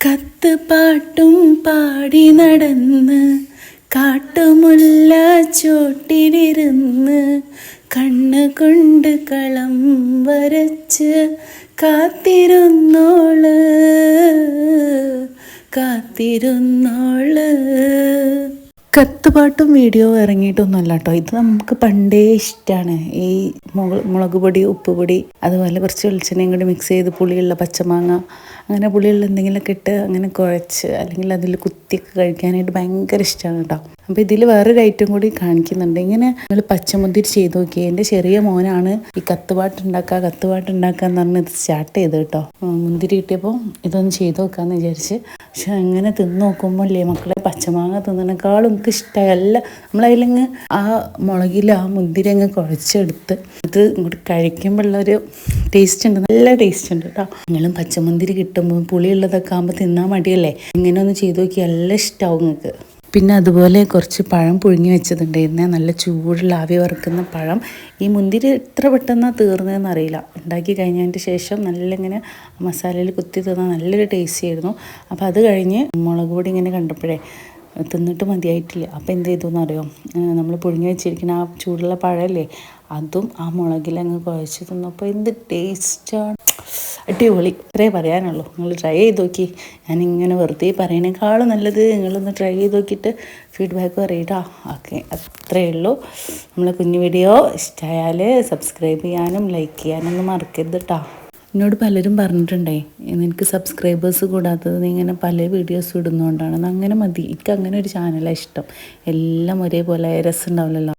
കത്ത് പാട്ടും പാടി നടന്ന് കാട്ടുമുല്ല ചോട്ടിലിരുന്ന് കണ്ണുകൊണ്ട് കളം വരച്ച് കാത്തിരുന്നോള് കാത്തിരുന്നോള്. കത്തുപാട്ടും വീഡിയോ ഇറങ്ങിയിട്ടൊന്നുമല്ല കേട്ടോ, ഇത് നമുക്ക് പണ്ടേ ഇഷ്ടമാണ്. ഈ മുളക് പൊടി, ഉപ്പ് പൊടി, അതുപോലെ കുറച്ച് വെളിച്ചെണ്ണയും കൂടി മിക്സ് ചെയ്ത് പുളിയുള്ള പച്ചമാങ്ങ, അങ്ങനെ പുളിയുള്ള എന്തെങ്കിലുമൊക്കെ ഇട്ട് അങ്ങനെ കുഴച്ച് അല്ലെങ്കിൽ അതിൽ കുത്തിയൊക്കെ കഴിക്കാനായിട്ട് ഭയങ്കര ഇഷ്ടമാണ് കേട്ടോ. അപ്പോൾ ഇതിൽ വേറൊരു ഐറ്റം കൂടി കാണിക്കുന്നുണ്ട്. ഇങ്ങനെ നിങ്ങൾ പച്ചമുന്തിരി ചെയ്ത് നോക്കിയേ. എൻ്റെ ചെറിയ മോനാണ് ഈ കത്തുപാട്ടുണ്ടാക്കുക എന്ന് പറഞ്ഞ് ഇത് സ്റ്റാർട്ട് ചെയ്ത് കേട്ടോ. മുന്തിരി കിട്ടിയപ്പോൾ ഇതൊന്ന് ചെയ്ത് നോക്കാമെന്ന് വിചാരിച്ച്. പക്ഷെ അങ്ങനെ തിന്ന് നോക്കുമ്പോൾ ഇല്ലേ മക്കളെ, പച്ചമാങ്ങ തിന്നതിനേക്കാളും നമുക്ക് ഇഷ്ടമല്ല. നമ്മളതിലങ്ങ് ആ മുളകിൽ ആ മുന്തിരി അങ്ങ് കുഴച്ചെടുത്ത് ഇത് ഇങ്ങോട്ട് കഴിക്കുമ്പോഴുള്ളൊരു ടേസ്റ്റ് ഉണ്ട്, നല്ല ടേസ്റ്റ് ഉണ്ട് കേട്ടോ. നിങ്ങളും പച്ചമുന്തിരി കിട്ടുമ്പോൾ പുളിയുള്ളതൊക്കെ ആകുമ്പോൾ തിന്നാൻ മടിയല്ലേ, ഇങ്ങനെ ഒന്ന് ചെയ്ത് നോക്കി നല്ല ഇഷ്ടമാവും നിങ്ങൾക്ക്. പിന്നെ അതുപോലെ കുറച്ച് പഴം പുഴുങ്ങി വെച്ചതുണ്ടായിരുന്നേ, നല്ല ചൂടുള്ള ആവി വറുക്കുന്ന പഴം. ഈ മുന്തിരി എത്ര പെട്ടെന്നാണ് തീർന്നതെന്ന് അറിയില്ല. ഉണ്ടാക്കി കഴിഞ്ഞതിന് ശേഷം നല്ല ഇങ്ങനെ മസാലയിൽ കുത്തി തിന്നാൽ നല്ലൊരു ടേസ്റ്റി ആയിരുന്നു. അപ്പോൾ അത് കഴിഞ്ഞ് മുളക് പൊടി ഇങ്ങനെ കണ്ടപ്പോഴേ തിന്നിട്ട് മതിയായിട്ടില്ല. അപ്പോൾ എന്ത് ചെയ്തു എന്നറിയോ, നമ്മൾ പുഴുങ്ങി വെച്ചിരിക്കുന്ന ആ ചൂടുള്ള പഴമല്ലേ, അതും ആ മുളകിലങ്ങ് കുഴച്ച് തിന്നപ്പോൾ എന്ത് ടേസ്റ്റാണ്, അടിപൊളി. ഇത്രേ പറയാനുള്ളൂ. നിങ്ങൾ ട്രൈ ചെയ്ത് നോക്കി. ഞാനിങ്ങനെ വെറുതെ പറയണേക്കാളും നല്ലത് നിങ്ങളൊന്ന് ട്രൈ ചെയ്ത് നോക്കിയിട്ട് ഫീഡ്ബാക്ക് പറയട്ടോ. ഓക്കെ, അത്രയേ ഉള്ളൂ. നമ്മളെ കുഞ്ഞു വീഡിയോ ഇഷ്ടമായാൽ സബ്സ്ക്രൈബ് ചെയ്യാനും ലൈക്ക് ചെയ്യാനൊന്നും മറക്കരുത് കേട്ടോ. എന്നോട് പലരും പറഞ്ഞിട്ടുണ്ടേ, നിനക്ക് സബ്സ്ക്രൈബേഴ്സ് കൂടാത്തത് നീ ഇങ്ങനെ പല വീഡിയോസ് ഇടുന്നതുകൊണ്ടാണ്. അങ്ങനെ മതി, എനിക്ക് അങ്ങനെ ഒരു ചാനലാണ് ഇഷ്ടം. എല്ലാം ഒരേപോലെ രസം ഉണ്ടാവില്ലല്ലോ.